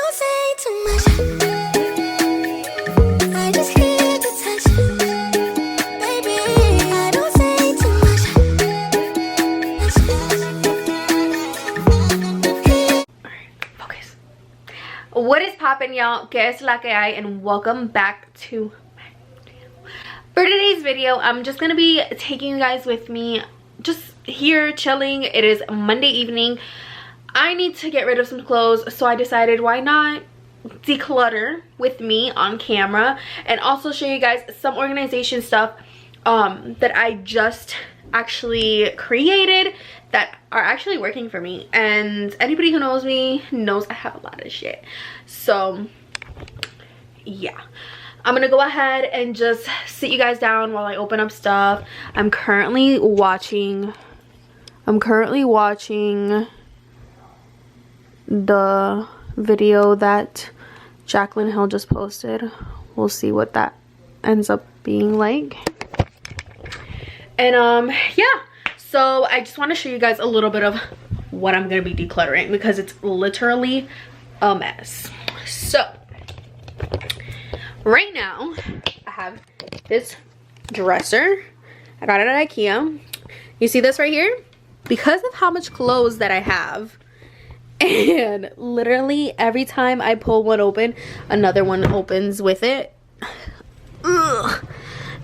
don't say too much. I just keep the touch. Baby, I don't say too much. Alright, focus. What is poppin', y'all? Que es la que hay, and welcome back to my video. For today's video, I'm just gonna be taking you guys with me, just here chilling. It is Monday evening. I need to get rid of some clothes, so I decided why not declutter with me on camera and also show you guys some organization stuff that I just actually created that are actually working for me. And anybody who knows me knows I have a lot of shit. So yeah, I'm gonna go ahead and just sit you guys down while I open up stuff. I'm currently watching the video that Jaclyn Hill just posted. We'll see what that ends up being like. And yeah, so I just want to show you guys a little bit of what I'm gonna be decluttering because it's literally a mess. So right now I have this dresser. I got it at IKEA. You see this right here? Because of how much clothes that I have, and literally every time I pull one open, another one opens with it. Ugh.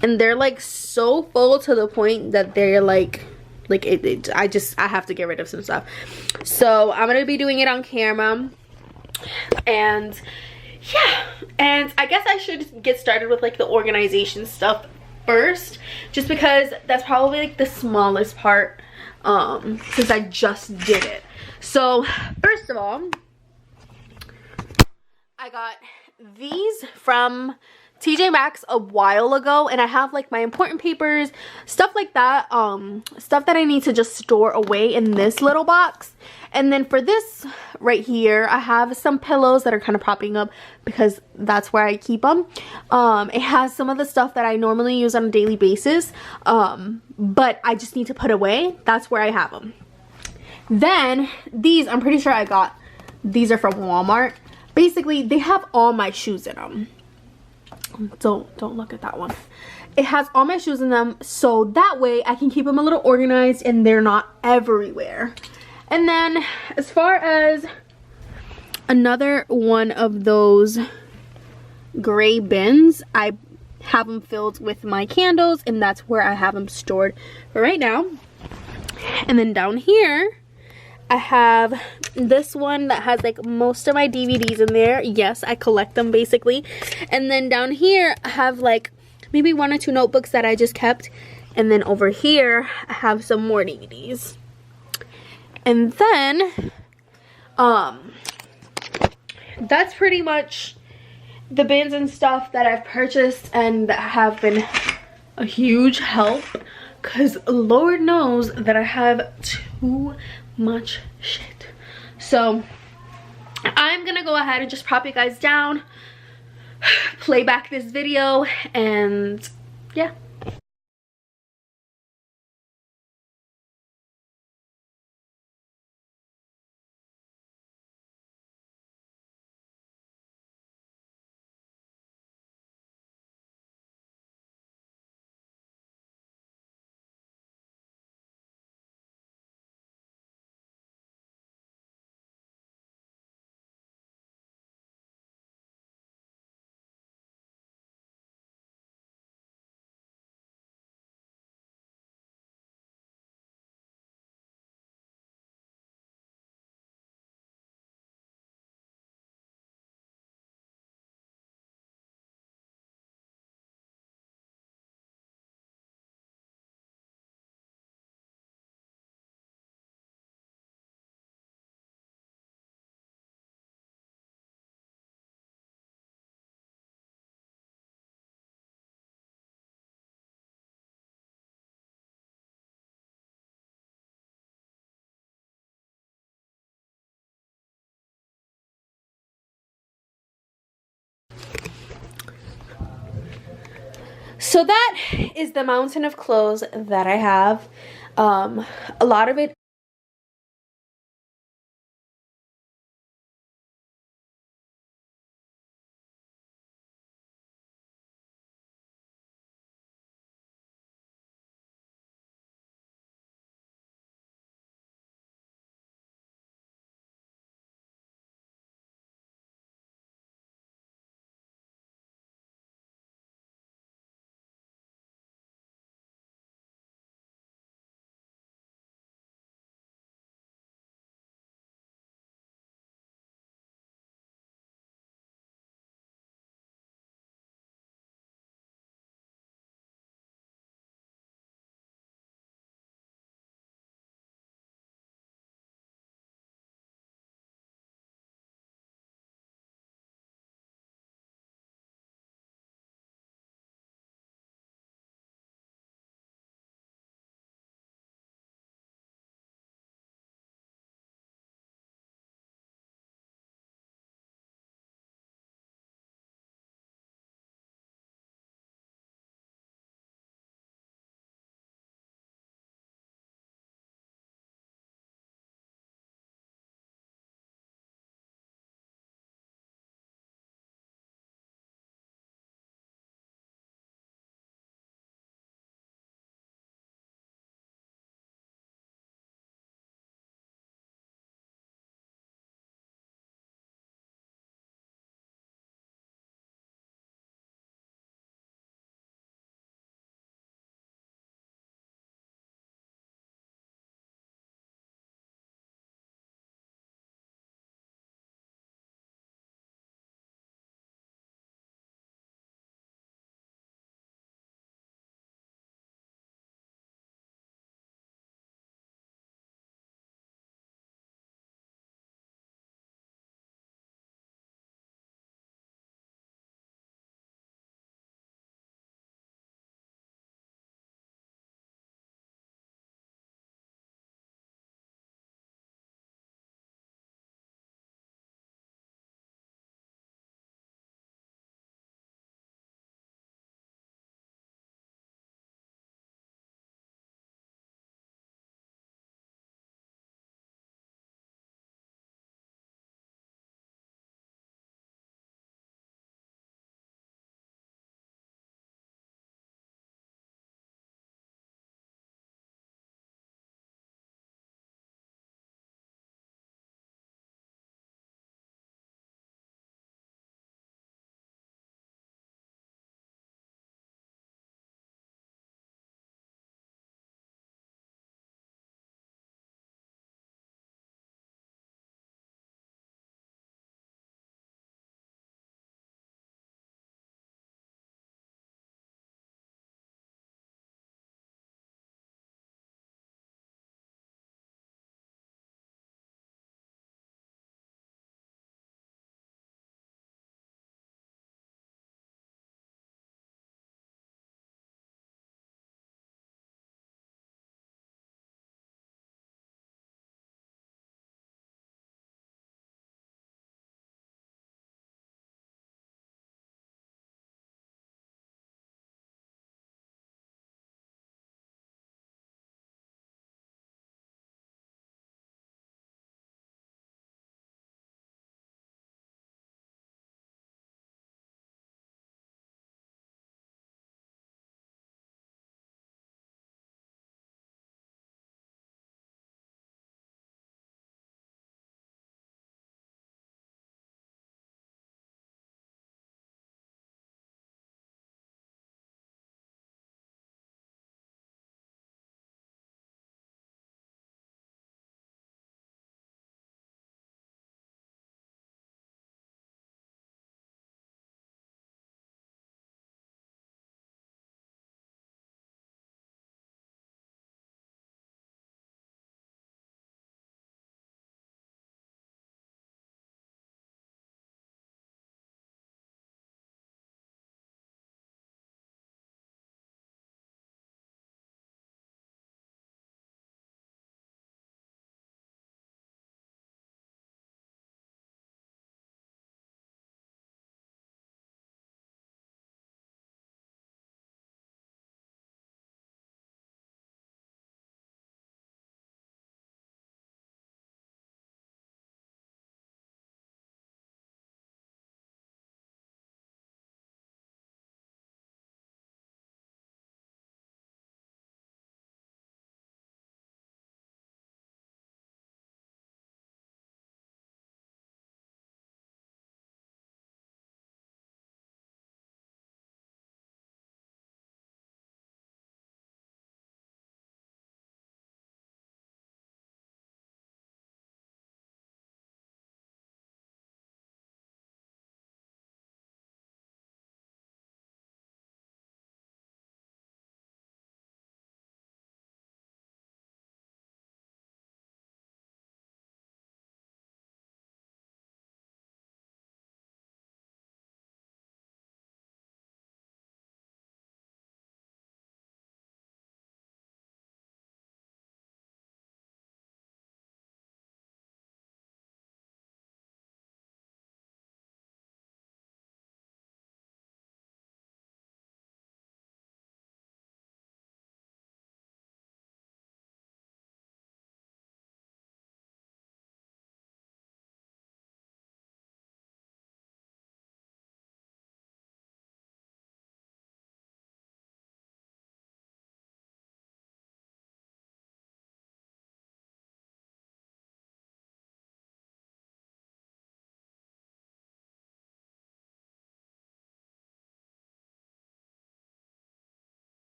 And they're like so full to the point that they're like I have to get rid of some stuff. So I'm gonna be doing it on camera. And yeah, and I guess I should get started with like the organization stuff first, just because that's probably like the smallest part, since I just did it. So first of all, I got these from TJ Maxx a while ago, and I have like my important papers, stuff like that, stuff that I need to just store away in this little box. And then for this right here, I have some pillows that are kind of popping up because that's where I keep them. It has some of the stuff that I normally use on a daily basis, but I just need to put away. That's where I have them. Then these, I'm pretty sure I got, these are from Walmart. Basically, they have all my shoes in them. Don't look at that one. It has all my shoes in them, so that way I can keep them a little organized and they're not everywhere. And then as far as another one of those gray bins, I have them filled with my candles, and that's where I have them stored for right now. And then down here I have this one that has like most of my DVDs in there. Yes, I collect them basically. And then down here I have like maybe 1 or 2 notebooks that I just kept. And then over here I have some more DVDs. And then that's pretty much the bins and stuff that I've purchased and that have been a huge help, because Lord knows that I have too much shit. So I'm gonna go ahead and just prop you guys down, play back this video, and yeah. So that is the mountain of clothes that I have. A lot of it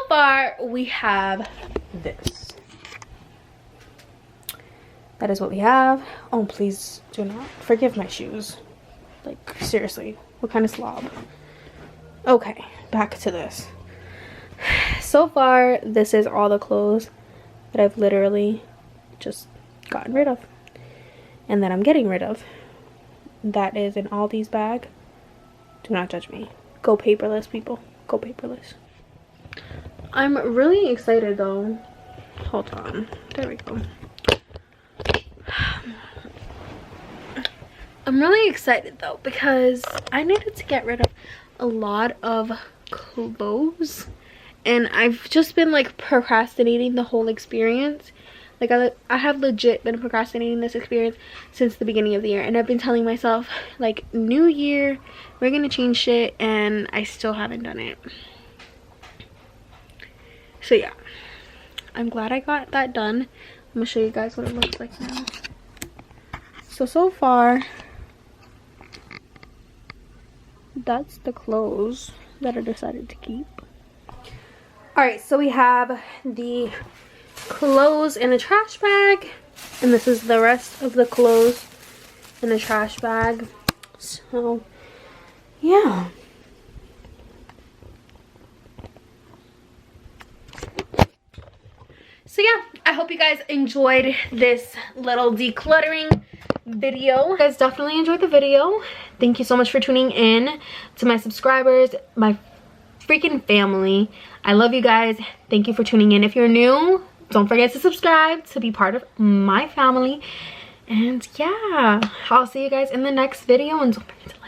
far we have this. That is what we have. Oh, please do not forgive my shoes. Like, seriously, what kind of slob? Okay, back to this. So far, this is all the clothes that I've literally just gotten rid of. And that I'm getting rid of. That is in Aldi's bag. Do not judge me. Go paperless, people. Go paperless. I'm really excited though. Hold on. There we go. I'm really excited though because I needed to get rid of a lot of clothes. And I've just been like procrastinating the whole experience. Like I have legit been procrastinating this experience since the beginning of the year. And I've been telling myself like, new year, we're gonna change shit, and I still haven't done it. So yeah, I'm glad I got that done. I'm gonna show you guys what it looks like now. So far, that's the clothes that I decided to keep. Alright, so we have the clothes in a trash bag, and this is the rest of the clothes in a trash bag. So yeah, I hope you guys enjoyed this little decluttering video. You guys definitely enjoyed the video. Thank you so much for tuning in. To my subscribers, my freaking family, I love you guys. Thank you for tuning in. If you're new, don't forget to subscribe to be part of my family. And yeah, I'll see you guys in the next video, and don't forget to like